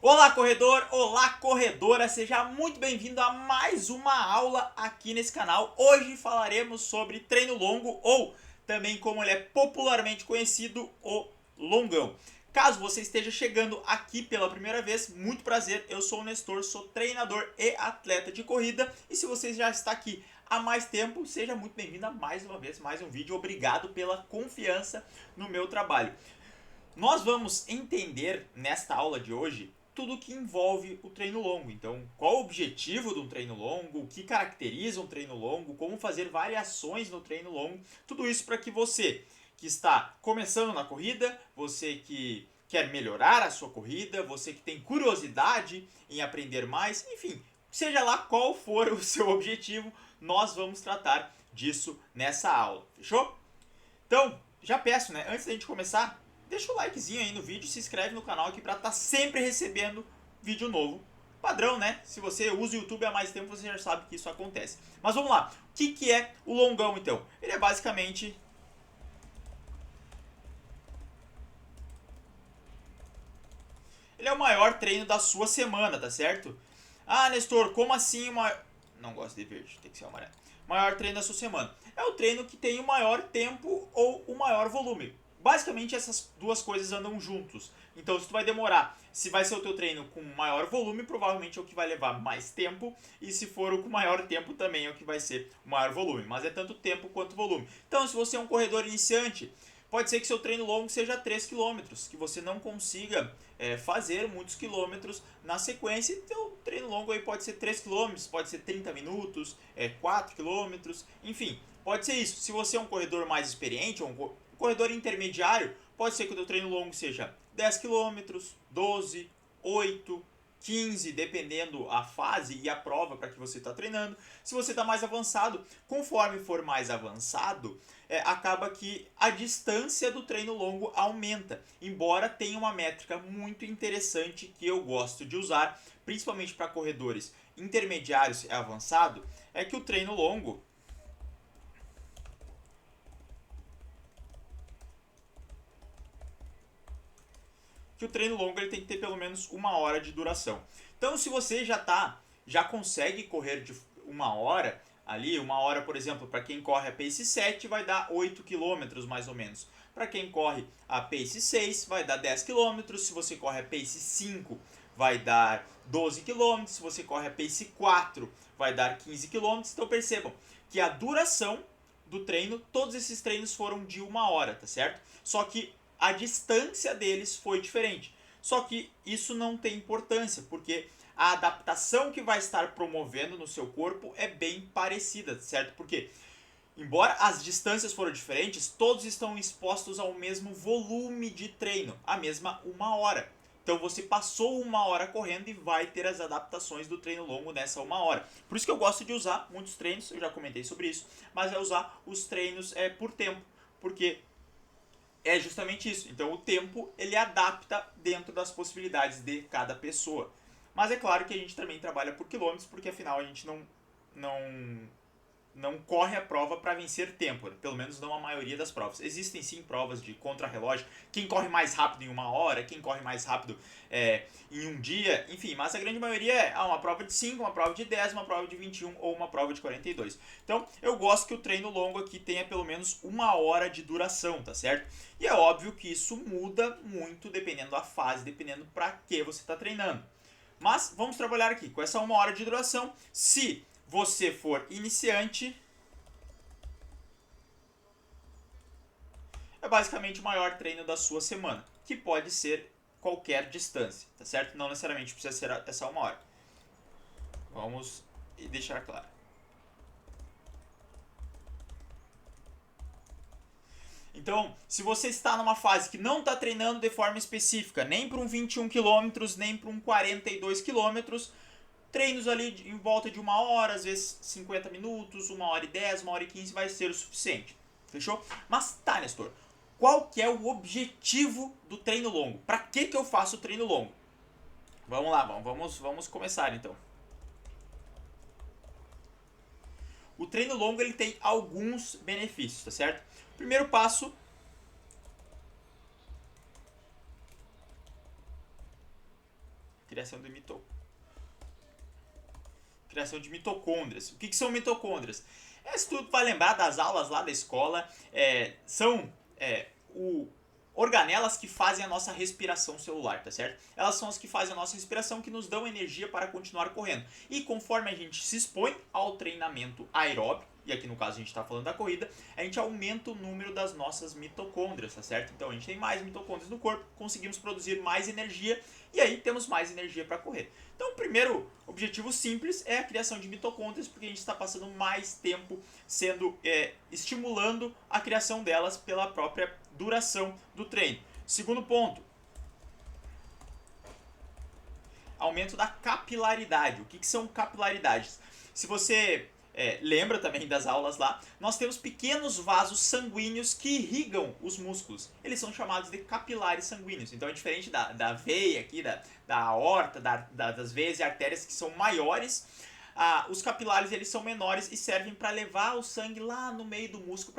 Olá corredor, olá corredora, seja muito bem-vindo a mais uma aula aqui nesse canal. Hoje falaremos sobre treino longo ou também como ele é popularmente conhecido, o longão. Caso você esteja chegando aqui pela primeira vez, muito prazer, eu sou o Nestor, sou treinador e atleta de corrida. E se você já está aqui há mais tempo, seja muito bem-vindo a mais uma vez, mais um vídeo. Obrigado pela confiança no meu trabalho. Nós vamos entender nesta aula de hoje tudo que envolve o treino longo. Então, qual o objetivo de um treino longo, o que caracteriza um treino longo, como fazer variações no treino longo, tudo isso para que você que está começando na corrida, você que quer melhorar a sua corrida, você que tem curiosidade em aprender mais, enfim, seja lá qual for o seu objetivo, nós vamos tratar disso nessa aula, fechou? Então, já peço, né, antes da gente começar, deixa o likezinho aí no vídeo, se inscreve no canal aqui para estar sempre recebendo vídeo novo. Padrão, né? Se você usa o YouTube há mais tempo, você já sabe que isso acontece. Mas vamos lá. O que é o longão, então? Ele é basicamente... Ele é o maior treino da sua semana, tá certo? Ah, Nestor, como assim uma... Não gosto de verde, tem que ser amarelo. Maior treino da sua semana. É o treino que tem o maior tempo ou o maior volume. Basicamente essas duas coisas andam juntos. Então se tu vai demorar, se vai ser o teu treino com maior volume, provavelmente é o que vai levar mais tempo. E se for o com maior tempo, também é o que vai ser o maior volume. Mas é tanto tempo quanto volume. Então se você é um corredor iniciante, pode ser que seu treino longo seja 3 quilômetros, que você não consiga fazer muitos quilômetros na sequência. Então, o treino longo aí pode ser 3 quilômetros, pode ser 30 minutos, 4 quilômetros, enfim, pode ser isso. Se você é um corredor mais experiente ou um corredor intermediário, pode ser que o teu treino longo seja 10 quilômetros, 12, 8, 15, dependendo a fase e a prova para que você está treinando. Se você está mais avançado, conforme for mais avançado, acaba que a distância do treino longo aumenta. Embora tenha uma métrica muito interessante que eu gosto de usar, principalmente para corredores intermediários e avançado, é que o treino longo ele tem que ter pelo menos uma hora de duração. Então, se você já consegue correr de uma hora, ali, uma hora, por exemplo, para quem corre a pace 7 vai dar 8 quilômetros mais ou menos. Para quem corre a pace 6 vai dar 10 quilômetros. Se você corre a pace 5 vai dar 12 quilômetros. Se você corre a pace 4 vai dar 15 quilômetros. Então percebam que a duração do treino, todos esses treinos foram de uma hora, tá certo? Só que a distância deles foi diferente. Só que isso não tem importância, porque a adaptação que vai estar promovendo no seu corpo é bem parecida, certo? Porque, embora as distâncias foram diferentes, todos estão expostos ao mesmo volume de treino, a mesma uma hora. Então você passou uma hora correndo e vai ter as adaptações do treino longo nessa uma hora. Por isso que eu gosto de usar muitos treinos, eu já comentei sobre isso, mas é usar os treinos por tempo, porque é justamente isso. Então o tempo ele adapta dentro das possibilidades de cada pessoa. Mas é claro que a gente também trabalha por quilômetros, porque afinal a gente não não corre a prova para vencer tempo, pelo menos não a maioria das provas. Existem sim provas de contrarrelógio, quem corre mais rápido em uma hora, quem corre mais rápido em um dia, enfim, mas a grande maioria é uma prova de 5, uma prova de 10, uma prova de 21 ou uma prova de 42. Então eu gosto que o treino longo aqui tenha pelo menos uma hora de duração, tá certo? E é óbvio que isso muda muito dependendo da fase, dependendo para que você está treinando. Mas vamos trabalhar aqui com essa uma hora de duração. Se você for iniciante, é basicamente o maior treino da sua semana, que pode ser qualquer distância, tá certo? Não necessariamente precisa ser essa uma hora. Vamos deixar claro. Então, se você está numa fase que não está treinando de forma específica, nem para um 21 km, nem para um 42 km, treinos ali em volta de uma hora, às vezes 50 minutos, uma hora e 10, uma hora e 15 vai ser o suficiente. Fechou? Mas tá, Nestor, qual que é o objetivo do treino longo? Para que eu faço o treino longo? Vamos lá, vamos começar então. O treino longo ele tem alguns benefícios, tá certo? Primeiro passo, criação de mitocôndrias. O que são mitocôndrias? Se tu vai lembrar das aulas lá da escola, são organelas que fazem a nossa respiração celular, tá certo? Elas são as que fazem a nossa respiração, que nos dão energia para continuar correndo. E conforme a gente se expõe ao treinamento aeróbico, e aqui no caso a gente está falando da corrida, a gente aumenta o número das nossas mitocôndrias, tá certo? Então a gente tem mais mitocôndrias no corpo, conseguimos produzir mais energia e aí temos mais energia para correr. Então o primeiro objetivo simples é a criação de mitocôndrias, porque a gente está passando mais tempo estimulando a criação delas pela própria duração do treino. Segundo ponto, aumento da capilaridade. O que são capilaridades? Se você lembra também das aulas lá, nós temos pequenos vasos sanguíneos que irrigam os músculos. Eles são chamados de capilares sanguíneos. Então é diferente da veia aqui, da aorta, das veias e artérias que são maiores. Os capilares eles são menores e servem para levar o sangue lá no meio do músculo.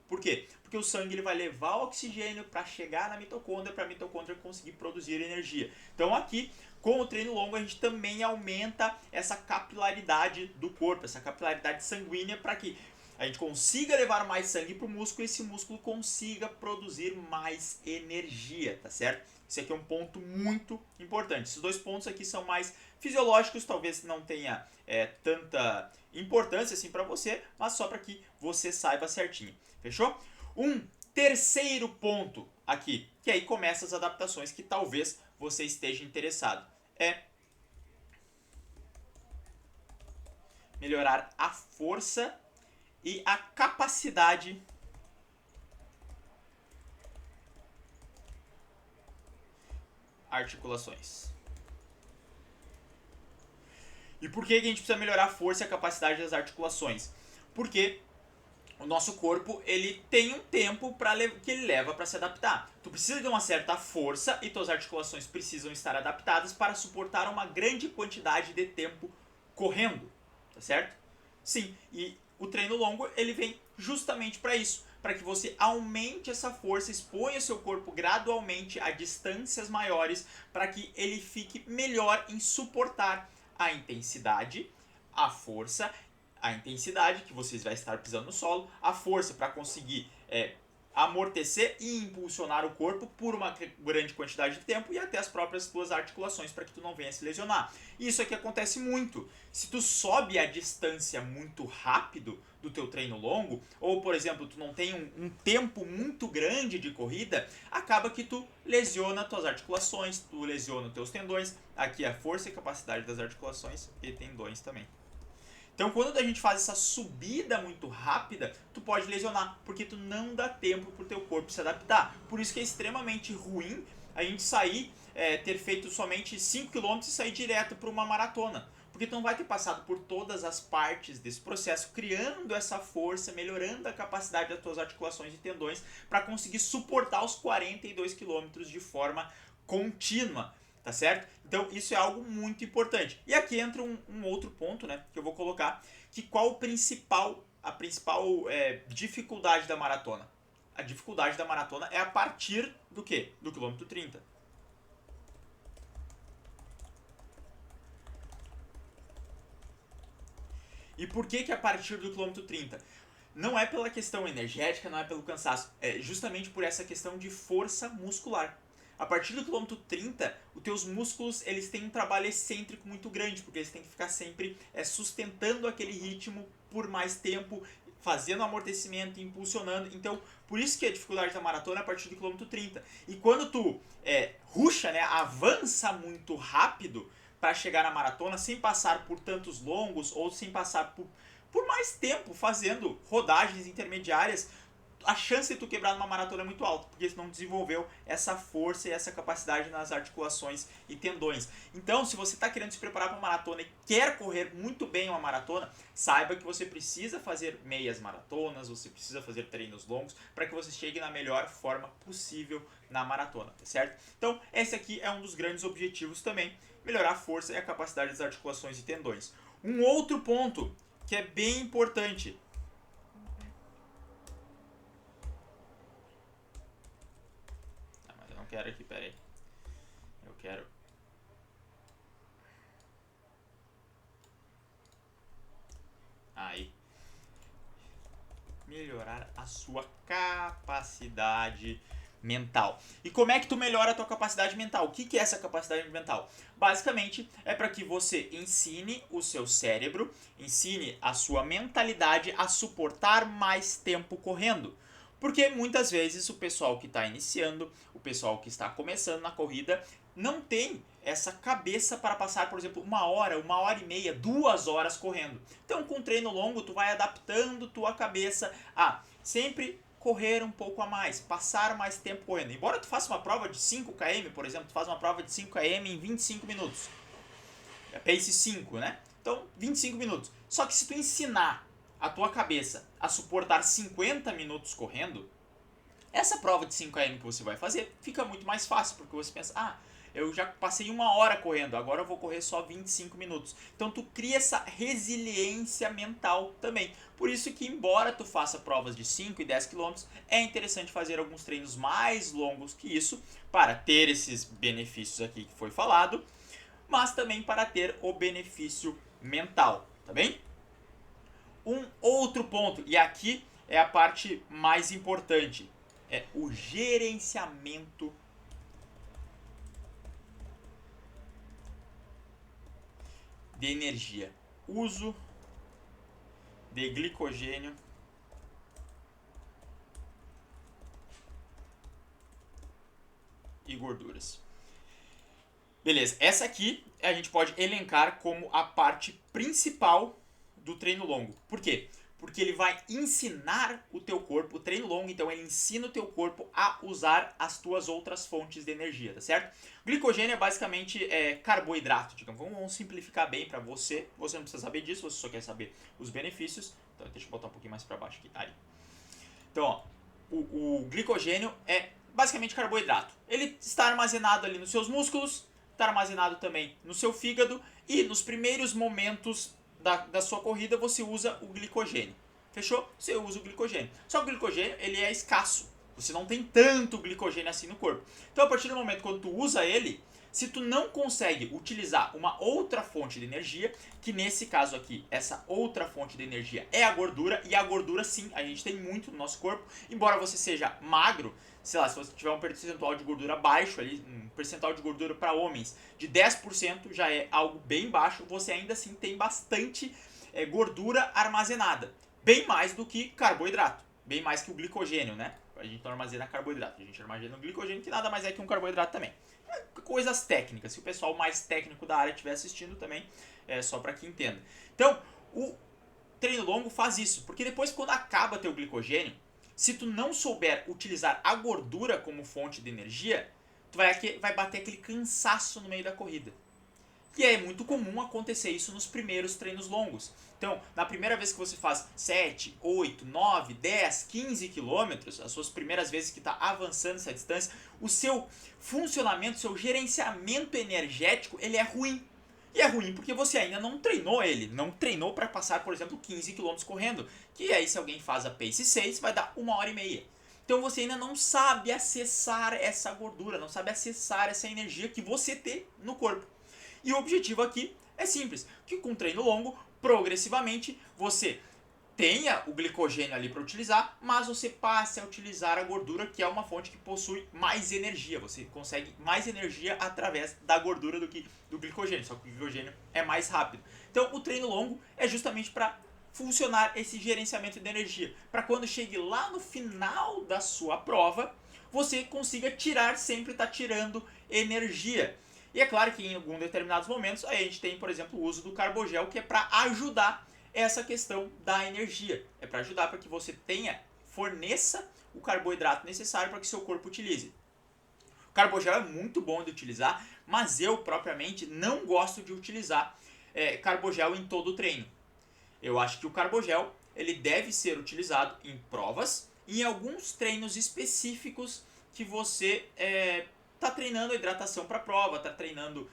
Por quê? Porque o sangue ele vai levar o oxigênio para chegar na mitocôndria, para a mitocôndria conseguir produzir energia. Então aqui, com o treino longo, a gente também aumenta essa capilaridade do corpo, essa capilaridade sanguínea, para que a gente consiga levar mais sangue para o músculo e esse músculo consiga produzir mais energia, tá certo? Esse aqui é um ponto muito importante. Esses dois pontos aqui são mais fisiológicos, talvez não tenha tanta importância assim para você, mas só para que você saiba certinho. Fechou? Um terceiro ponto aqui, que aí começa as adaptações que talvez você esteja interessado, é melhorar a força e a capacidade articulações. E por que a gente precisa melhorar a força e a capacidade das articulações? Porque o nosso corpo ele tem um tempo que ele leva para se adaptar. Tu precisa de uma certa força e tuas articulações precisam estar adaptadas para suportar uma grande quantidade de tempo correndo, tá certo? Sim, e o treino longo ele vem justamente para isso, para que você aumente essa força, exponha o seu corpo gradualmente a distâncias maiores, para que ele fique melhor em suportar a intensidade, a força, a intensidade que vocês vai estar pisando no solo, a força para conseguir amortecer e impulsionar o corpo por uma grande quantidade de tempo e até as próprias tuas articulações para que tu não venha se lesionar. Isso aqui acontece muito. Se tu sobe a distância muito rápido do teu treino longo, ou por exemplo, tu não tem um tempo muito grande de corrida, acaba que tu lesiona tuas articulações, tu lesiona teus tendões. Aqui a força e capacidade das articulações e tendões também. Então, quando a gente faz essa subida muito rápida, tu pode lesionar, porque tu não dá tempo para o teu corpo se adaptar. Por isso que é extremamente ruim a gente ter feito somente 5 km e sair direto para uma maratona. Porque tu não vai ter passado por todas as partes desse processo, criando essa força, melhorando a capacidade das tuas articulações e tendões para conseguir suportar os 42 km de forma contínua. Tá certo? Então isso é algo muito importante. E aqui entra um outro ponto, né, que eu vou colocar, que qual a principal dificuldade da maratona? A dificuldade da maratona é a partir do quê? Do quilômetro 30. E por que a partir do quilômetro 30? Não é pela questão energética, não é pelo cansaço, é justamente por essa questão de força muscular. A partir do quilômetro 30, os teus músculos eles têm um trabalho excêntrico muito grande, porque eles têm que ficar sempre sustentando aquele ritmo por mais tempo, fazendo amortecimento, impulsionando. Então, por isso que a dificuldade da maratona é a partir do quilômetro 30. E quando tu ruxa, né, avança muito rápido para chegar na maratona, sem passar por tantos longos ou sem passar por mais tempo fazendo rodagens intermediárias, a chance de tu quebrar numa maratona é muito alta, porque tu não desenvolveu essa força e essa capacidade nas articulações e tendões. Então, se você está querendo se preparar para uma maratona e quer correr muito bem uma maratona, saiba que você precisa fazer meias maratonas, você precisa fazer treinos longos para que você chegue na melhor forma possível na maratona, tá certo? Então, esse aqui é um dos grandes objetivos também, melhorar a força e a capacidade das articulações e tendões. Um outro ponto que é bem importante, quero aqui, peraí. Eu quero melhorar a sua capacidade mental. E como é que tu melhora a tua capacidade mental? O que é essa capacidade mental? Basicamente, é para que você ensine o seu cérebro, ensine a sua mentalidade a suportar mais tempo correndo. Porque muitas vezes o pessoal que está iniciando, o pessoal que está começando na corrida, não tem essa cabeça para passar, por exemplo, 1 hora e meia, 2 horas correndo. Então, com treino longo, tu vai adaptando tua cabeça a sempre correr um pouco a mais, passar mais tempo correndo. Embora tu faça uma prova de 5 km, por exemplo, tu faz uma prova de 5 km em 25 minutos. É pace 5, né? Então, 25 minutos. Só que se tu ensinar a tua cabeça a suportar 50 minutos correndo, essa prova de 5 km que você vai fazer fica muito mais fácil, porque você pensa, eu já passei 1 hora correndo, agora eu vou correr só 25 minutos. Então tu cria essa resiliência mental também. Por isso que, embora tu faça provas de 5 e 10 km, é interessante fazer alguns treinos mais longos que isso, para ter esses benefícios aqui que foi falado, mas também para ter o benefício mental, tá bem? Um outro ponto, e aqui é a parte mais importante, é o gerenciamento de energia. Uso de glicogênio e gorduras. Beleza, essa aqui a gente pode elencar como a parte principal do treino longo. Por quê? Porque ele vai ensinar o teu corpo, o treino longo, então ele ensina o teu corpo a usar as tuas outras fontes de energia, tá certo? Glicogênio é basicamente carboidrato, digamos. Vamos simplificar bem para você. Você não precisa saber disso, você só quer saber os benefícios. Então deixa eu botar um pouquinho mais para baixo aqui. Aí. Então, ó, o glicogênio é basicamente carboidrato. Ele está armazenado ali nos seus músculos, está armazenado também no seu fígado e nos primeiros momentos da sua corrida você usa o glicogênio. Fechou? Você usa o glicogênio. Só que o glicogênio ele é escasso. Você não tem tanto glicogênio assim no corpo. Então, a partir do momento quando tu usa ele, se tu não consegue utilizar uma outra fonte de energia, que nesse caso aqui, essa outra fonte de energia é a gordura, e a gordura sim, a gente tem muito no nosso corpo, embora você seja magro, sei lá, se você tiver um percentual de gordura baixo ali, um percentual de gordura para homens de 10% já é algo bem baixo, você ainda assim tem bastante gordura armazenada, bem mais do que carboidrato, bem mais que o glicogênio, né? A gente não armazena carboidrato, a gente armazena o glicogênio, que nada mais é que um carboidrato também. Coisas técnicas, se o pessoal mais técnico da área estiver assistindo também, é só para que entenda. Então, o treino longo faz isso, porque depois quando acaba teu glicogênio, se tu não souber utilizar a gordura como fonte de energia, tu vai bater aquele cansaço no meio da corrida. E é muito comum acontecer isso nos primeiros treinos longos. Então, na primeira vez que você faz 7, 8, 9, 10, 15 quilômetros, as suas primeiras vezes que está avançando essa distância, o seu funcionamento, o seu gerenciamento energético, ele é ruim. E é ruim porque você ainda não treinou ele, não treinou para passar, por exemplo, 15 km correndo, que aí se alguém faz a pace 6, vai dar 1 hora e meia. Então você ainda não sabe acessar essa gordura, não sabe acessar essa energia que você tem no corpo. E o objetivo aqui é simples, que com treino longo, progressivamente, você tenha o glicogênio ali para utilizar, mas você passe a utilizar a gordura, que é uma fonte que possui mais energia. Você consegue mais energia através da gordura do que do glicogênio, só que o glicogênio é mais rápido. Então o treino longo é justamente para funcionar esse gerenciamento de energia, para quando chegue lá no final da sua prova, você consiga tirar, sempre está tirando energia. E é claro que em alguns determinados momentos a gente tem, por exemplo, o uso do carbogel, que é para ajudar essa questão da energia. É para ajudar para que você forneça o carboidrato necessário para que seu corpo utilize. O carbogel é muito bom de utilizar, mas eu propriamente não gosto de utilizar carbogel em todo o treino. Eu acho que o carbogel ele deve ser utilizado em provas e em alguns treinos específicos que você está treinando a hidratação para a prova, está treinando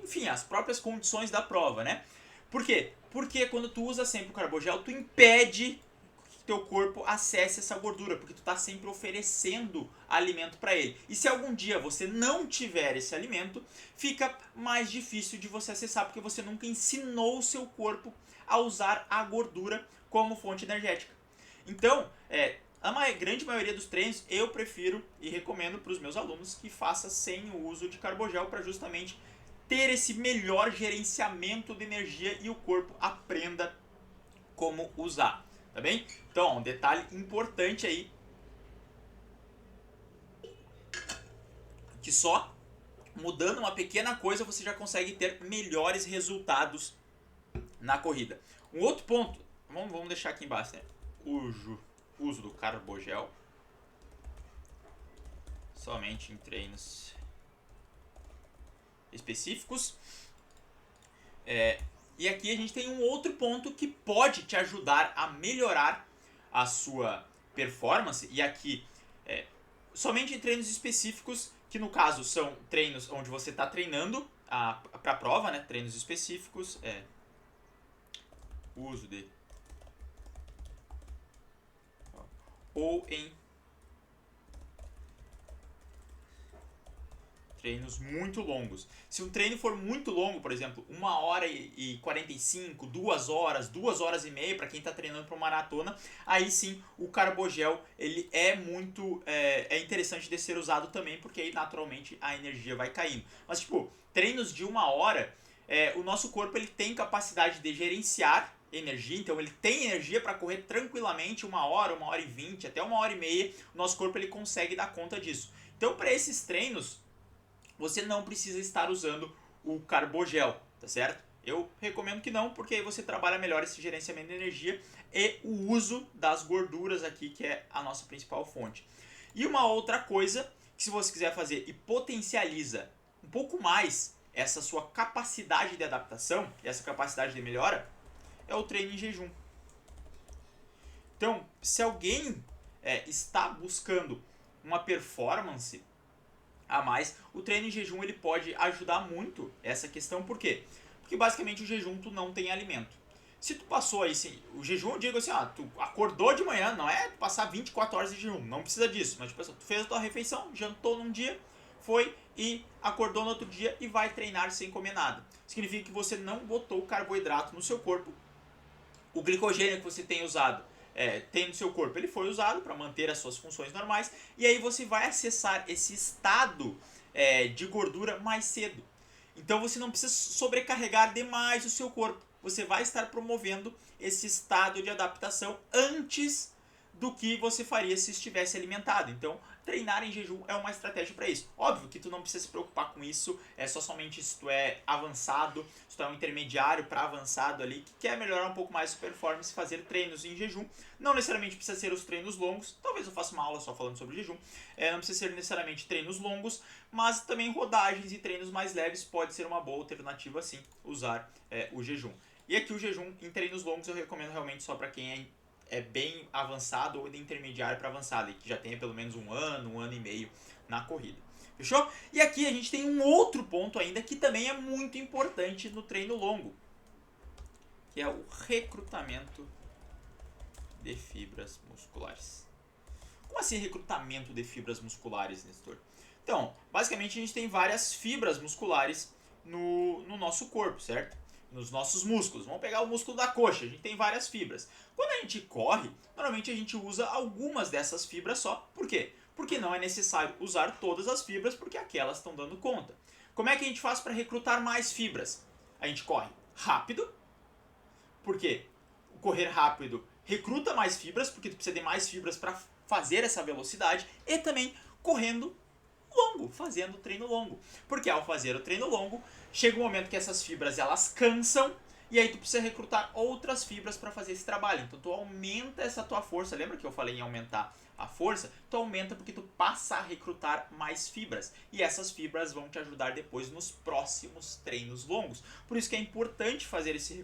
enfim, as próprias condições da prova, né? Por quê? Porque quando tu usa sempre o carbogel, tu impede teu corpo acesse essa gordura, porque tu está sempre oferecendo alimento para ele. E se algum dia você não tiver esse alimento, fica mais difícil de você acessar, porque você nunca ensinou o seu corpo a usar a gordura como fonte energética. Então, a grande maioria dos treinos eu prefiro e recomendo para os meus alunos que faça sem o uso de carbogel, para justamente ter esse melhor gerenciamento de energia e o corpo aprenda como usar, tá bem? Então, um detalhe importante aí, que só mudando uma pequena coisa você já consegue ter melhores resultados na corrida. Um outro ponto, vamos deixar aqui embaixo, né? O uso do carbogel somente em treinos específicos. E aqui a gente tem um outro ponto que pode te ajudar a melhorar a sua performance. E aqui, somente em treinos específicos, que no caso são treinos onde você está treinando para a prova, né? Treinos específicos, uso de ou em treinos muito longos. Se um treino for muito longo, por exemplo, 1h45, 2 horas, 2 horas e meia, para quem está treinando para uma maratona, aí sim o carbogel ele é muito interessante de ser usado também, porque aí naturalmente a energia vai caindo. Mas tipo, treinos de 1 hora, o nosso corpo ele tem capacidade de gerenciar energia, então ele tem energia para correr tranquilamente 1 hora, 1h20, até 1h30, o nosso corpo ele consegue dar conta disso. Então para esses treinos, você não precisa estar usando o carbogel, tá certo? Eu recomendo que não, porque aí você trabalha melhor esse gerenciamento de energia e o uso das gorduras aqui, que é a nossa principal fonte. E uma outra coisa, que se você quiser fazer e potencializa um pouco mais essa sua capacidade de adaptação, essa capacidade de melhora, é o treino em jejum. Então, se alguém está buscando uma performance a mais, o treino em jejum ele pode ajudar muito essa questão. Por quê? Porque basicamente o jejum tu não tem alimento. Se tu passou aí, sim, o jejum eu digo assim, tu acordou de manhã, não é passar 24 horas de jejum, não precisa disso, mas tipo, tu fez a tua refeição, jantou num dia, foi e acordou no outro dia e vai treinar sem comer nada. Significa que você não botou carboidrato no seu corpo. O glicogênio que você tem usado, tem no seu corpo, ele foi usado para manter as suas funções normais, e aí você vai acessar esse estado de gordura mais cedo. Então você não precisa sobrecarregar demais o seu corpo, você vai estar promovendo esse estado de adaptação antes do que você faria se estivesse alimentado. Então, treinar em jejum é uma estratégia para isso. Óbvio que tu não precisa se preocupar com isso, é só somente se tu é avançado, se tu é um intermediário para avançado ali, que quer melhorar um pouco mais a sua performance, fazer treinos em jejum. Não necessariamente precisa ser os treinos longos, talvez eu faça uma aula só falando sobre jejum, não precisa ser necessariamente treinos longos, mas também rodagens e treinos mais leves pode ser uma boa alternativa sim, usar o jejum. E aqui o jejum em treinos longos eu recomendo realmente só para quem é bem avançado ou de intermediário para avançado, e que já tenha pelo menos 1 ano e meio na corrida. Fechou? E aqui a gente tem um outro ponto ainda que também é muito importante no treino longo, que é o recrutamento de fibras musculares. Como assim recrutamento de fibras musculares, Nestor? Então, basicamente a gente tem várias fibras musculares no nosso corpo, certo? Nos nossos músculos. Vamos pegar o músculo da coxa, a gente tem várias fibras. Quando a gente corre, normalmente a gente usa algumas dessas fibras só. Por quê? Porque não é necessário usar todas as fibras, porque aquelas estão dando conta. Como é que a gente faz para recrutar mais fibras? A gente corre rápido, porque correr rápido recruta mais fibras, porque tu precisa de mais fibras para fazer essa velocidade, e também correndo longo, fazendo treino longo. Porque ao fazer o treino longo, chega um momento que essas fibras elas cansam, e aí tu precisa recrutar outras fibras para fazer esse trabalho. Então tu aumenta essa tua força. Lembra que eu falei em aumentar a força? Tu aumenta porque tu passa a recrutar mais fibras. E essas fibras vão te ajudar depois nos próximos treinos longos. Por isso que é importante fazer esse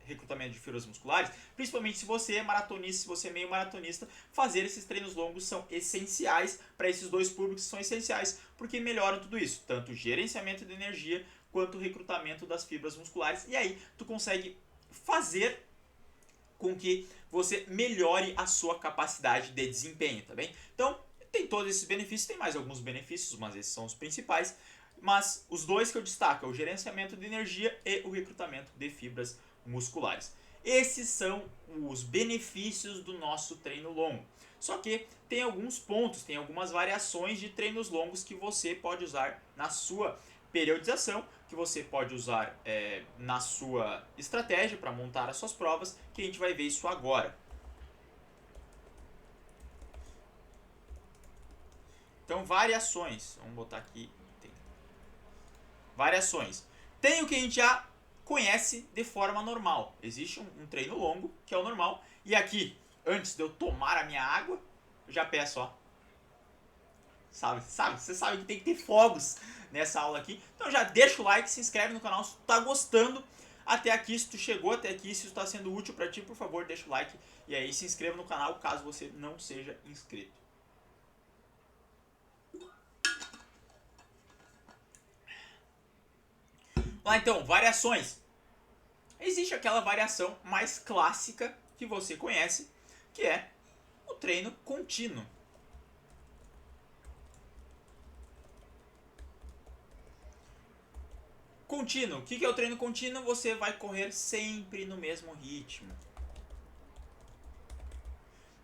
recrutamento de fibras musculares, principalmente se você é maratonista, se você é meio maratonista, fazer esses treinos longos são essenciais para esses dois públicos, são essenciais porque melhoram tudo isso, tanto o gerenciamento de energia quanto o recrutamento das fibras musculares. E aí tu consegue fazer com que você melhore a sua capacidade de desempenho, tá bem? Então, tem todos esses benefícios, tem mais alguns benefícios, mas esses são os principais. Mas os dois que eu destaco é o gerenciamento de energia e o recrutamento de fibras musculares. Esses são os benefícios do nosso treino longo. Só que tem alguns pontos, tem algumas variações de treinos longos que você pode usar na sua periodização, que você pode usar na sua estratégia para montar as suas provas, que a gente vai ver isso agora. Então, variações. Vamos botar aqui. Variações. Tem o que a gente já conhece de forma normal. Existe um treino longo, que é o normal. E aqui, antes de eu tomar a minha água, eu já peço, ó. Você sabe que tem que ter fogos nessa aula aqui. Então já deixa o like, se inscreve no canal se tu tá gostando até aqui. Se tu chegou até aqui, se isso está sendo útil para ti, por favor, deixa o like. E aí se inscreva no canal caso você não seja inscrito. Lá então, variações. Existe aquela variação mais clássica que você conhece, que é o treino contínuo. Contínuo. O que é o treino contínuo? Você vai correr sempre no mesmo ritmo.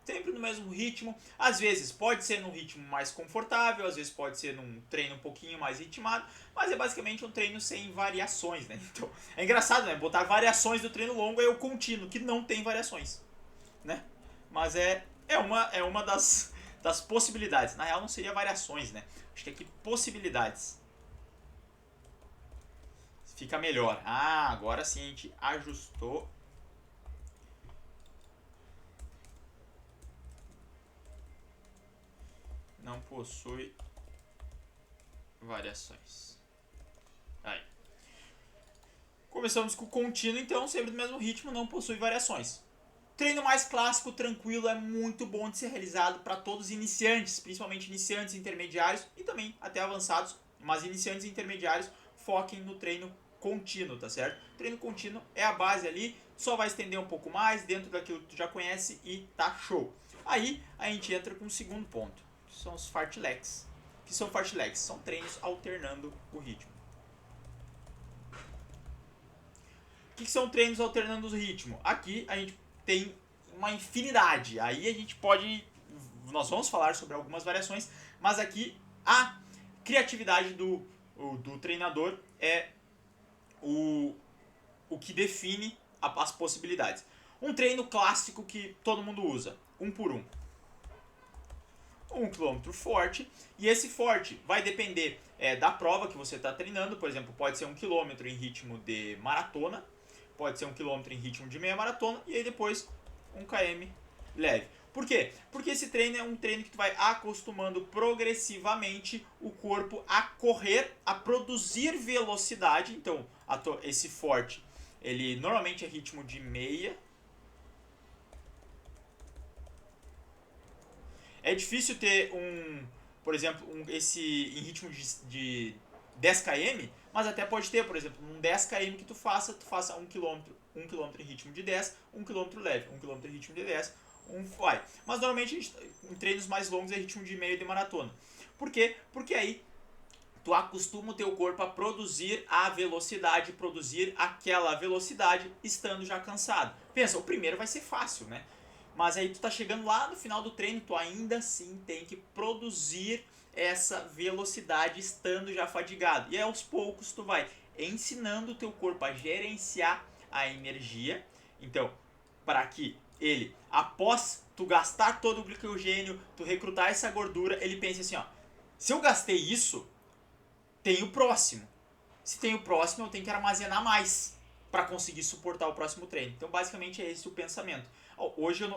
Sempre no mesmo ritmo. Às vezes pode ser num ritmo mais confortável, às vezes pode ser num treino um pouquinho mais ritmado, mas é basicamente um treino sem variações, né? Então, é engraçado, né? Botar variações do treino longo é o contínuo, que não tem variações, né? Mas é uma das possibilidades. Na real não seria variações, né? Acho que aqui possibilidades. Fica melhor. Ah, agora sim a gente ajustou. Não possui variações. Aí. Começamos com o contínuo, então, sempre do mesmo ritmo, não possui variações. Treino mais clássico, tranquilo, é muito bom de ser realizado para todos os iniciantes, principalmente iniciantes, intermediários e também até avançados, mas iniciantes e intermediários foquem no treino contínuo, tá certo? O treino contínuo é a base ali, só vai estender um pouco mais dentro daquilo que tu já conhece e tá show. Aí a gente entra com o segundo ponto. São os fartleks. O que são fartleks? São treinos alternando o ritmo. O que são treinos alternando o ritmo? Aqui a gente tem uma infinidade. Aí a gente pode... Nós vamos falar sobre algumas variações, mas aqui a criatividade do treinador é o que define as possibilidades. Um treino clássico que todo mundo usa. 1 por 1. 1 km forte, e esse forte vai depender da prova que você está treinando. Por exemplo, pode ser 1 km em ritmo de maratona, pode ser 1 km em ritmo de meia maratona, e aí depois 1 km leve. Por quê? Porque esse treino é um treino que tu vai acostumando progressivamente o corpo a correr, a produzir velocidade. Então, esse forte, ele normalmente é ritmo de meia. É difícil ter por exemplo, esse em ritmo de 10 km, mas até pode ter, por exemplo, um 10 km que tu faça 1 km em ritmo de 10, 1 km leve, 1 km em ritmo de 10, vai. Mas normalmente em treinos mais longos é ritmo de meia de maratona. Por quê? Porque aí tu acostuma o teu corpo a produzir a velocidade, produzir aquela velocidade estando já cansado. Pensa, o primeiro vai ser fácil, né? Mas aí tu tá chegando lá no final do treino, tu ainda assim tem que produzir essa velocidade estando já fadigado. E aí, aos poucos tu vai ensinando o teu corpo a gerenciar a energia. Então, para que ele, após tu gastar todo o glicogênio, tu recrutar essa gordura, ele pense assim, ó, se eu gastei isso, tem o próximo. Se tem o próximo, eu tenho que armazenar mais para conseguir suportar o próximo treino. Então, basicamente, é esse o pensamento. Hoje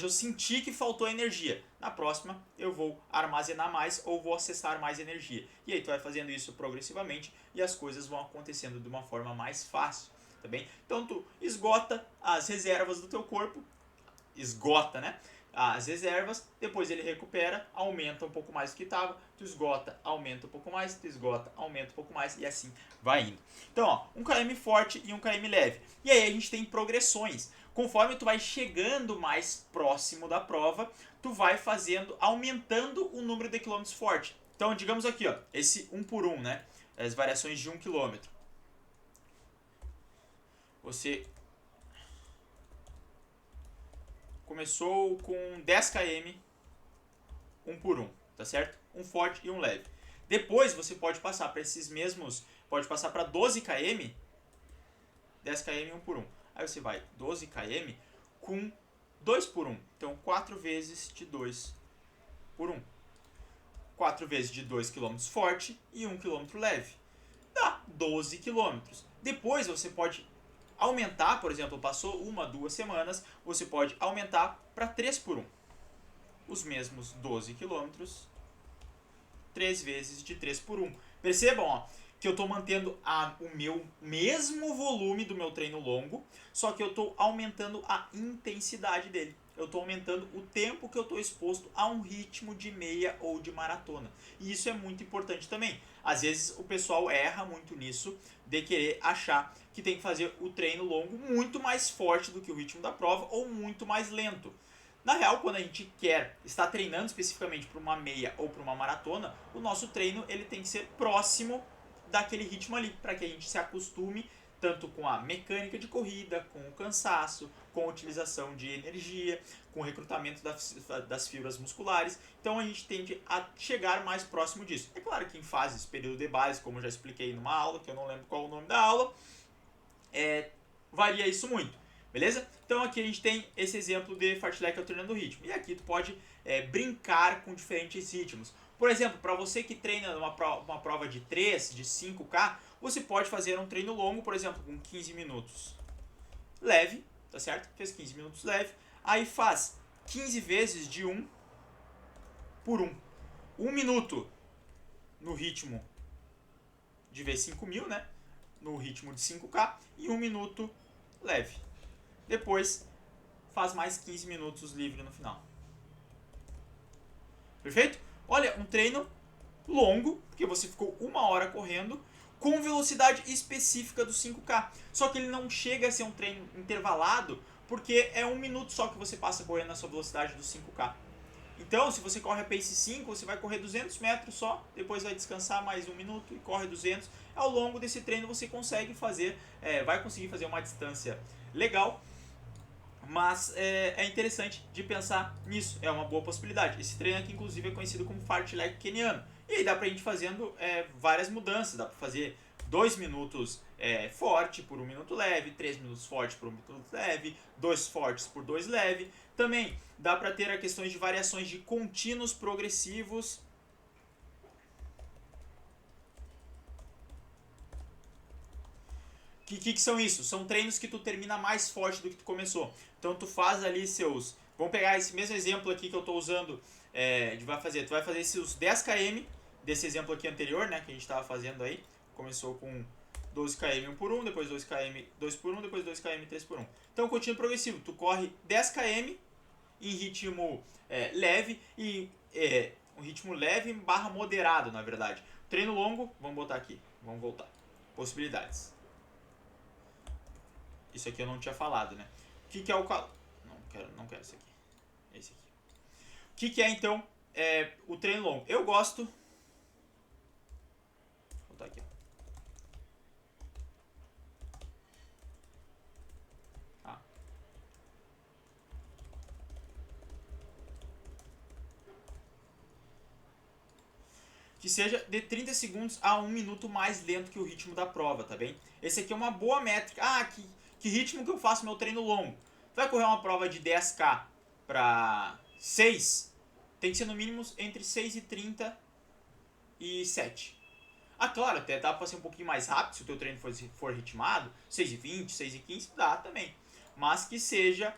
eu senti que faltou energia. Na próxima, eu vou armazenar mais ou vou acessar mais energia. E aí, tu vai fazendo isso progressivamente e as coisas vão acontecendo de uma forma mais fácil. Tá bem? Então, tu esgota as reservas do teu corpo. Esgota, né? as reservas, depois ele recupera, aumenta um pouco mais do que estava, tu esgota, aumenta um pouco mais, tu esgota, aumenta um pouco mais e assim vai indo. Então, ó, um km forte e um km leve. E aí a gente tem progressões. Conforme tu vai chegando mais próximo da prova, tu vai fazendo, aumentando o número de quilômetros forte. Então, digamos aqui, ó, esse 1 por 1, né? As variações de 1 km. Você começou com 10 km, 1 por 1, tá certo? Um forte e um leve. Depois você pode passar para esses mesmos, pode passar para 12 km, 10 km e 1 por 1. Aí você vai 12 km com 2 por 1. Então 4 vezes de 2 por 1. 4 vezes de 2 km forte e 1 km leve. Dá 12 km. Depois você pode aumentar, por exemplo, passou 1, 2 semanas, você pode aumentar para 3 por 1. Os mesmos 12 km, 3 vezes de 3 por 1. Percebam, ó, que eu estou mantendo o meu mesmo volume do meu treino longo, só que eu estou aumentando a intensidade dele. Eu estou aumentando o tempo que eu estou exposto a um ritmo de meia ou de maratona. E isso é muito importante também. Às vezes o pessoal erra muito nisso, de querer achar que tem que fazer o treino longo muito mais forte do que o ritmo da prova ou muito mais lento. Na real, quando a gente quer estar treinando especificamente para uma meia ou para uma maratona, o nosso treino ele tem que ser próximo daquele ritmo ali, para que a gente se acostume tanto com a mecânica de corrida, com o cansaço, com a utilização de energia, com o recrutamento das fibras musculares. Então a gente tende a chegar mais próximo disso. É claro que em fases, período de base, como eu já expliquei numa aula, que eu não lembro qual é o nome da aula, varia isso muito, beleza? Então aqui a gente tem esse exemplo de fartlek alternando o ritmo. E aqui tu pode brincar com diferentes ritmos. Por exemplo, para você que treina uma prova de 3, de 5K, você pode fazer um treino longo, por exemplo, com 15 minutos leve, tá certo? Fez 15 minutos leve, aí faz 15 vezes de 1 por 1. 1 minuto no ritmo de V5000, né? No ritmo de 5K e 1 minuto leve. Depois faz mais 15 minutos livre no final. Perfeito? Olha, um treino longo, porque você ficou 1 hora correndo, com velocidade específica do 5K. Só que ele não chega a ser um treino intervalado, porque é 1 minuto só que você passa correndo na sua velocidade do 5K. Então, se você corre a pace 5, você vai correr 200 metros só, depois vai descansar mais 1 minuto e corre 200. Ao longo desse treino você consegue fazer, vai conseguir fazer uma distância legal, mas é interessante de pensar nisso, é uma boa possibilidade. Esse treino aqui inclusive é conhecido como fartlek keniano. E aí dá pra gente fazendo várias mudanças, dá pra fazer 2 minutos forte por 1 minuto leve, 3 minutos forte por 1 minuto leve, 2 fortes por 2 leve. Também dá pra ter questões de variações de contínuos progressivos. Que são isso? São treinos que tu termina mais forte do que tu começou. Então tu faz ali seus... Vamos pegar esse mesmo exemplo aqui que eu estou usando, tu vai fazer seus 10 km desse exemplo aqui anterior, né, que a gente estava fazendo aí. Começou com 12 km 1 por 1, depois 12 km 2 por 1, depois 2 km 3 por 1. Então contínuo progressivo, tu corre 10 km em ritmo leve e um ritmo leve barra moderado, na verdade. Treino longo, vamos botar aqui, vamos voltar. Possibilidades. Isso aqui eu não tinha falado, né? O que é o calor? Não quero esse aqui. Esse aqui. O que é então o treino longo? Eu gosto. Vou botar aqui. Que seja de 30 segundos a 1 minuto mais lento que o ritmo da prova, tá bem? Esse aqui é uma boa métrica. Que ritmo que eu faço meu treino longo? Vai correr uma prova de 10K para 6, tem que ser no mínimo entre 6h30 e 7. Claro, até dá para ser um pouquinho mais rápido se o teu treino for ritmado, 6h20, 6h15, dá também. Mas que seja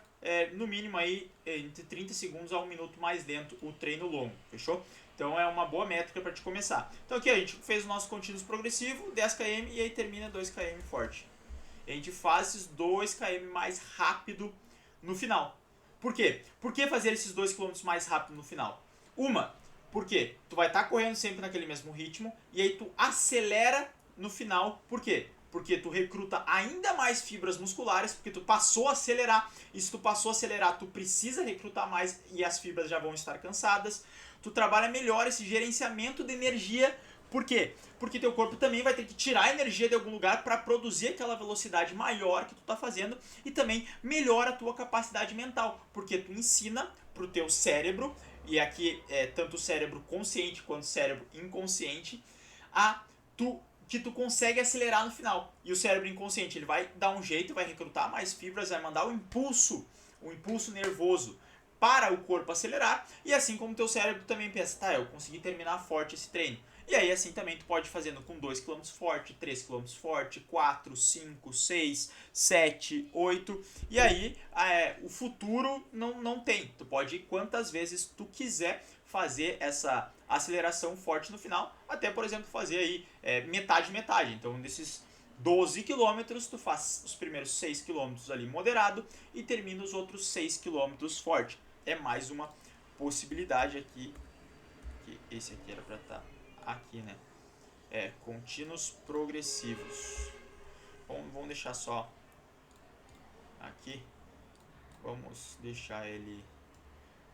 no mínimo aí entre 30 segundos a 1 minuto mais lento o treino longo, fechou? Então é uma boa métrica para te começar. Então aqui a gente fez o nosso contínuo progressivo, 10 km e aí termina 2 km forte. A gente faz esses 2 km mais rápido no final. Por quê? Por que fazer esses 2 km mais rápido no final? Porque tu vai estar correndo sempre naquele mesmo ritmo e aí tu acelera no final. Por quê? Porque tu recruta ainda mais fibras musculares, porque tu passou a acelerar. E se tu passou a acelerar, tu precisa recrutar mais e as fibras já vão estar cansadas. Tu trabalha melhor esse gerenciamento de energia. Por quê? Porque teu corpo também vai ter que tirar energia de algum lugar para produzir aquela velocidade maior que tu está fazendo e também melhora a tua capacidade mental, porque tu ensina pro teu cérebro, e aqui é tanto o cérebro consciente quanto o cérebro inconsciente, que tu consegue acelerar no final. E o cérebro inconsciente ele vai dar um jeito, vai recrutar mais fibras, vai mandar o impulso nervoso para o corpo acelerar, e assim como o teu cérebro também pensa, tá, eu consegui terminar forte esse treino. E aí assim também tu pode ir fazendo com 2 km forte, 3 km forte, 4, 5, 6, 7, 8. E aí o futuro não tem. Tu pode ir quantas vezes tu quiser fazer essa aceleração forte no final. Até, por exemplo, fazer aí metade. Então, desses 12 km, tu faz os primeiros 6 km ali moderado e termina os outros 6 km forte. É mais uma possibilidade aqui. Esse aqui era para estar aqui, né? Contínuos progressivos. Vamos deixar só aqui. Vamos deixar ele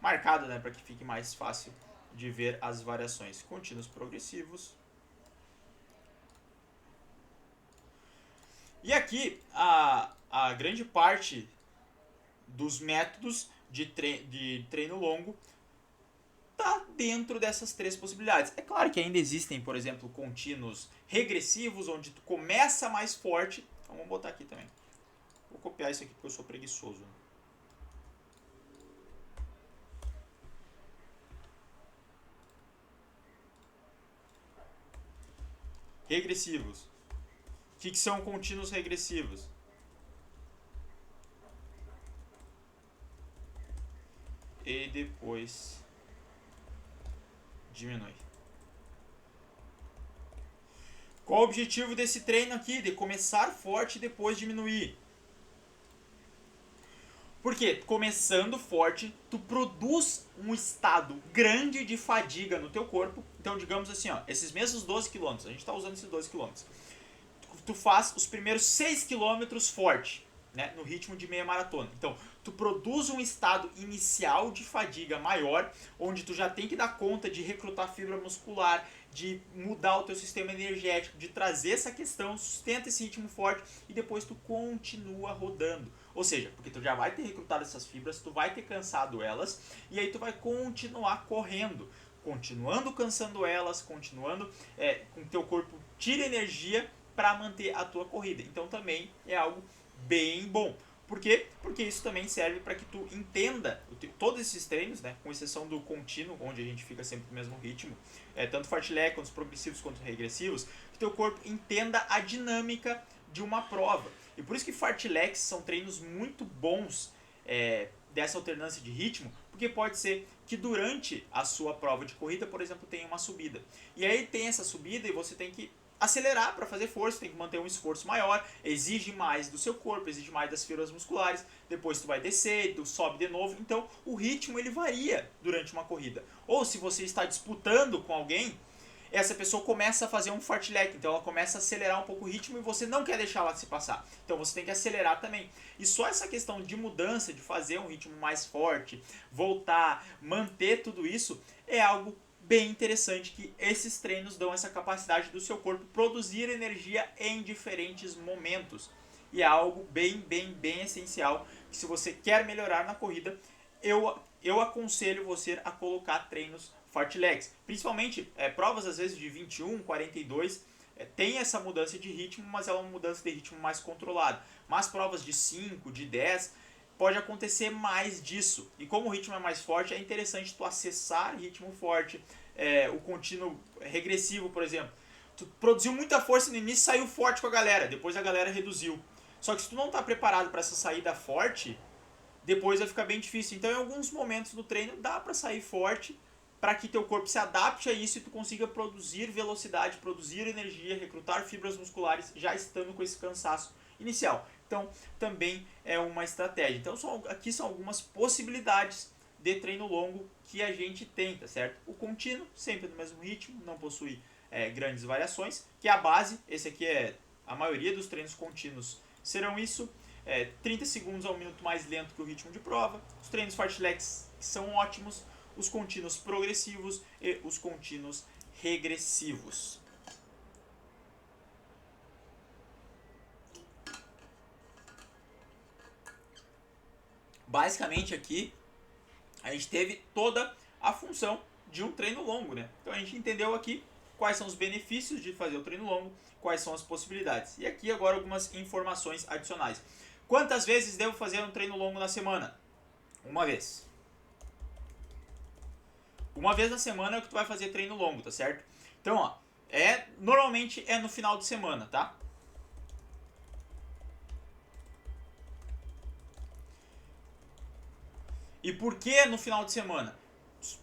marcado, né? Para que fique mais fácil de ver as variações. Contínuos progressivos. E aqui a grande parte dos métodos de treino longo está dentro dessas 3 possibilidades. É claro que ainda existem, por exemplo, contínuos regressivos, onde tu começa mais forte. Então vamos botar aqui também. Vou copiar isso aqui porque eu sou preguiçoso. Regressivos. O que são contínuos regressivos? E depois diminui. Qual o objetivo desse treino aqui? De começar forte e depois diminuir. Porque começando forte, tu produz um estado grande de fadiga no teu corpo. Então, digamos assim, esses mesmos 12 km, a gente está usando esses 12 km. Tu faz os primeiros 6 km forte, né, no ritmo de meia maratona. Então, tu produz um estado inicial de fadiga maior, onde tu já tem que dar conta de recrutar fibra muscular, de mudar o teu sistema energético, de trazer essa questão, sustenta esse ritmo forte e depois tu continua rodando. Ou seja, porque tu já vai ter recrutado essas fibras, tu vai ter cansado elas e aí tu vai continuar correndo, continuando cansando elas, continuando com o teu corpo tira energia para manter a tua corrida. Então também é algo bem bom. Por quê? Porque isso também serve para que tu entenda todos esses treinos, né, com exceção do contínuo, onde a gente fica sempre no mesmo ritmo, tanto fartlek, quanto os progressivos, quanto os regressivos, que teu corpo entenda a dinâmica de uma prova. E por isso que fartleks são treinos muito bons dessa alternância de ritmo, porque pode ser que durante a sua prova de corrida, por exemplo, tenha uma subida. E aí tem essa subida e você tem que acelerar para fazer força, tem que manter um esforço maior, exige mais do seu corpo, exige mais das fibras musculares, depois tu vai descer, tu sobe de novo, então o ritmo ele varia durante uma corrida. Ou se você está disputando com alguém, essa pessoa começa a fazer um fartlek, então ela começa a acelerar um pouco o ritmo e você não quer deixar ela se passar, então você tem que acelerar também. E só essa questão de mudança, de fazer um ritmo mais forte, voltar, manter tudo isso, é algo bem interessante, que esses treinos dão essa capacidade do seu corpo produzir energia em diferentes momentos. E é algo bem essencial, que se você quer melhorar na corrida, eu aconselho você a colocar treinos fartleks. Principalmente provas às vezes de 21, 42, tem essa mudança de ritmo, mas é uma mudança de ritmo mais controlada. Mas provas de 5, de 10, pode acontecer mais disso. E como o ritmo é mais forte, é interessante tu acessar ritmo forte, o contínuo regressivo, por exemplo. Tu produziu muita força no início, saiu forte com a galera, depois a galera reduziu. Só que se tu não está preparado para essa saída forte, depois vai ficar bem difícil. Então, em alguns momentos do treino, dá para sair forte, para que teu corpo se adapte a isso e tu consiga produzir velocidade, produzir energia, recrutar fibras musculares já estando com esse cansaço inicial. Então, também é uma estratégia. Então, aqui são algumas possibilidades de treino longo que a gente tem, tá certo? O contínuo, sempre no mesmo ritmo, não possui grandes variações, que é a base. Esse aqui é a maioria dos treinos contínuos serão isso. 30 segundos a um minuto mais lento que o ritmo de prova. Os treinos fartleks são ótimos, os contínuos progressivos e os contínuos regressivos. Basicamente aqui a gente teve toda a função de um treino longo, né? Então a gente entendeu aqui quais são os benefícios de fazer o treino longo, quais são as possibilidades. E aqui agora algumas informações adicionais. Quantas vezes devo fazer um treino longo na semana? Uma vez. Uma vez na semana é o que tu vai fazer treino longo, tá certo? Então, ó, normalmente é no final de semana, tá? E por que no final de semana?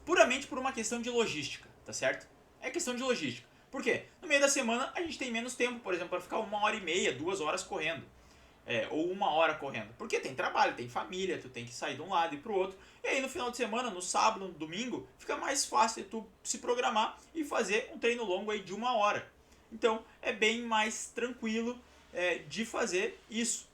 Puramente por uma questão de logística, tá certo? É questão de logística. Por quê? No meio da semana a gente tem menos tempo, por exemplo, para ficar 1h30, 2 horas correndo. Ou 1 hora correndo. Porque tem trabalho, tem família, tu tem que sair de um lado e pro outro. E aí no final de semana, no sábado, no domingo, fica mais fácil tu se programar e fazer um treino longo aí de 1 hora. Então é bem mais tranquilo de fazer isso.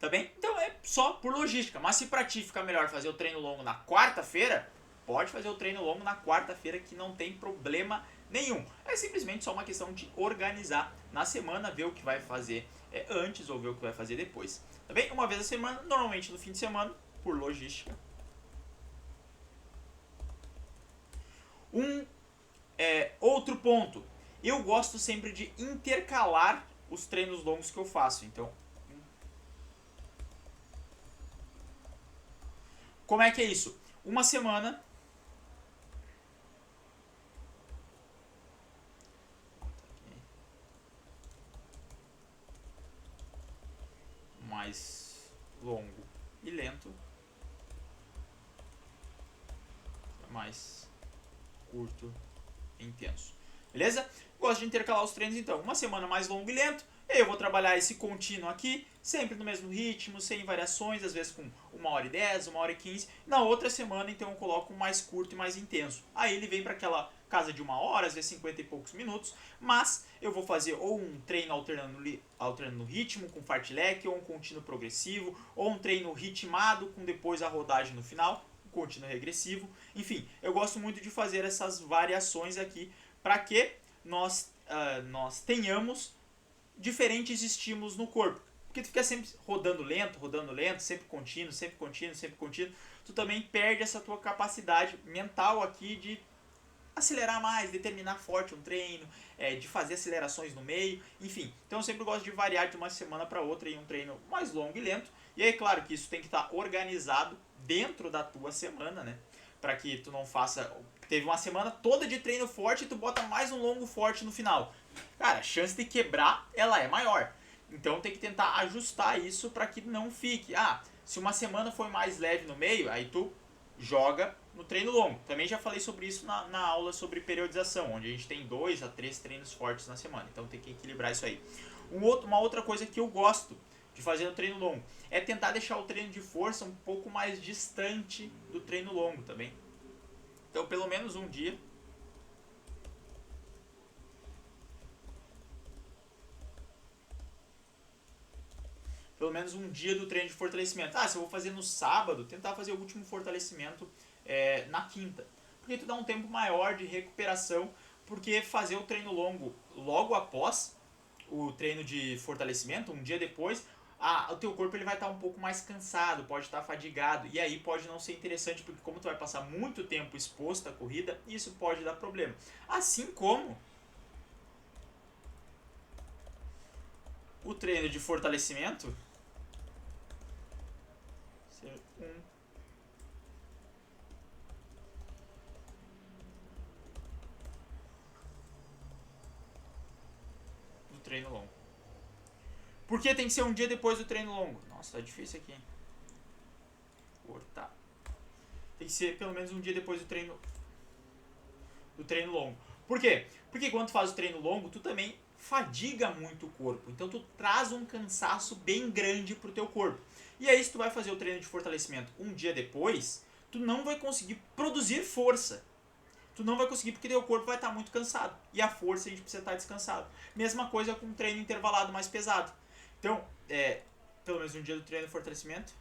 Tá bem? Então é só por logística. Mas se pra ti ficar melhor fazer o treino longo na quarta-feira, pode fazer o treino longo na quarta-feira que não tem problema nenhum. É simplesmente só uma questão de organizar na semana, ver o que vai fazer antes ou ver o que vai fazer depois. Tá bem? Uma vez a semana, normalmente no fim de semana, por logística. Outro ponto. Eu gosto sempre de intercalar os treinos longos que eu faço. Então, como é que é isso? Uma semana mais longo e lento, mais curto e intenso. Beleza? Gosto de intercalar os treinos então. Uma semana mais longo e lento, eu vou trabalhar esse contínuo aqui, sempre no mesmo ritmo, sem variações, às vezes com 1h10, 1h15. Na outra semana, então, eu coloco um mais curto e mais intenso. Aí ele vem para aquela casa de 1 hora, às vezes 50 e poucos minutos, mas eu vou fazer ou um treino alternando no ritmo, com fartlek, ou um contínuo progressivo, ou um treino ritmado, com depois a rodagem no final, um contínuo regressivo. Enfim, eu gosto muito de fazer essas variações aqui, para que nós tenhamos diferentes estímulos no corpo. Porque tu fica sempre rodando lento, sempre contínuo, sempre contínuo, sempre contínuo. Tu também perde essa tua capacidade mental aqui de acelerar mais, de terminar forte um treino, de fazer acelerações no meio, enfim. Então eu sempre gosto de variar de uma semana para outra em um treino mais longo e lento. E aí, claro que isso tem que estar organizado dentro da tua semana, né? Para que tu não faça... Teve uma semana toda de treino forte e tu bota mais um longo forte no final. Cara, a chance de quebrar, ela é maior. Então tem que tentar ajustar isso para que não fique. Se uma semana foi mais leve no meio, aí tu joga no treino longo. Também já falei sobre isso na aula sobre periodização, onde a gente tem 2 a 3 treinos fortes na semana. Então tem que equilibrar isso aí. Uma outra coisa que eu gosto de fazer no treino longo é tentar deixar o treino de força um pouco mais distante do treino longo também. Então pelo menos um dia do treino de fortalecimento. Se eu vou fazer no sábado, tentar fazer o último fortalecimento na quinta. Porque tu dá um tempo maior de recuperação, porque fazer o treino longo logo após o treino de fortalecimento, um dia depois, o teu corpo ele vai estar um pouco mais cansado, pode estar fadigado, e aí pode não ser interessante, porque como tu vai passar muito tempo exposto à corrida, isso pode dar problema. Assim como o treino de fortalecimento ser do treino longo. Por que tem que ser um dia depois do treino longo? Nossa, tá difícil aqui. Cortar. Tem que ser pelo menos um dia depois do treino do treino longo. Por quê? Porque quando tu faz o treino longo, tu também fadiga muito o corpo. Então tu traz um cansaço bem grande pro teu corpo. E aí se tu vai fazer o treino de fortalecimento um dia depois, tu não vai conseguir produzir força. Tu não vai conseguir porque teu corpo vai estar muito cansado. E a força a gente precisa estar descansado. Mesma coisa com um treino intervalado mais pesado. Então, pelo menos um dia do treino de fortalecimento,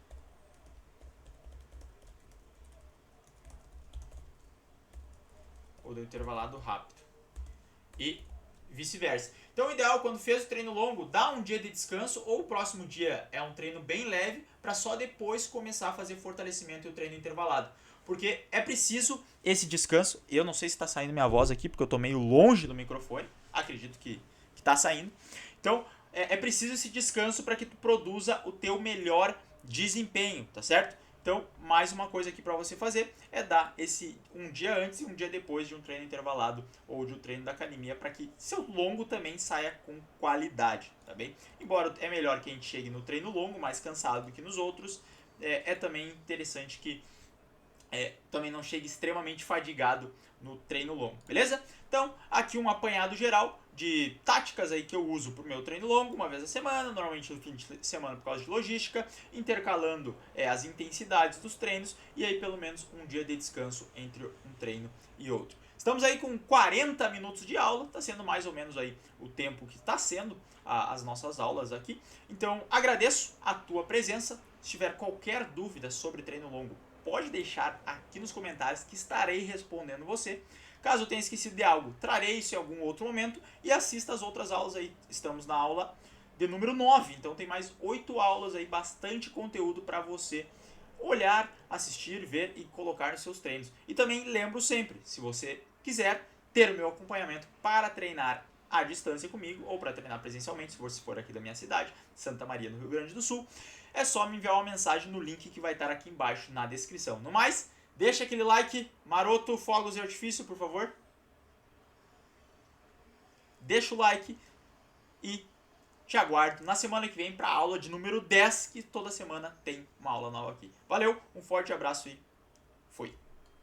ou do intervalado rápido. E vice-versa. Então o ideal quando fez o treino longo, dá um dia de descanso ou o próximo dia é um treino bem leve para só depois começar a fazer fortalecimento e o treino intervalado. Porque é preciso esse descanso. Eu não sei se está saindo minha voz aqui porque eu estou meio longe do microfone. Acredito que está saindo. Então é preciso esse descanso para que tu produza o teu melhor desempenho, tá certo? Então, mais uma coisa aqui para você fazer é dar esse um dia antes e um dia depois de um treino intervalado ou de um treino da academia para que seu longo também saia com qualidade, tá bem? Embora é melhor que a gente chegue no treino longo mais cansado do que nos outros, é também interessante que também não chegue extremamente fadigado no treino longo, beleza? Então, aqui um apanhado geral de táticas aí que eu uso para o meu treino longo, uma vez a semana, normalmente no fim de semana por causa de logística, intercalando as intensidades dos treinos e aí pelo menos um dia de descanso entre um treino e outro. Estamos aí com 40 minutos de aula, está sendo mais ou menos aí o tempo que está sendo as nossas aulas aqui. Então, agradeço a tua presença. Se tiver qualquer dúvida sobre treino longo, pode deixar aqui nos comentários que estarei respondendo você. Caso eu tenha esquecido de algo, trarei isso em algum outro momento e assista as outras aulas aí. Estamos na aula de número 9, então tem mais 8 aulas aí, bastante conteúdo para você olhar, assistir, ver e colocar nos seus treinos. E também lembro sempre, se você quiser ter o meu acompanhamento para treinar à distância comigo ou para treinar presencialmente, se você for aqui da minha cidade, Santa Maria, no Rio Grande do Sul, é só me enviar uma mensagem no link que vai estar aqui embaixo na descrição. No mais, deixa aquele like maroto, fogos de artifício, por favor. Deixa o like e te aguardo na semana que vem para a aula de número 10, que toda semana tem uma aula nova aqui. Valeu, um forte abraço e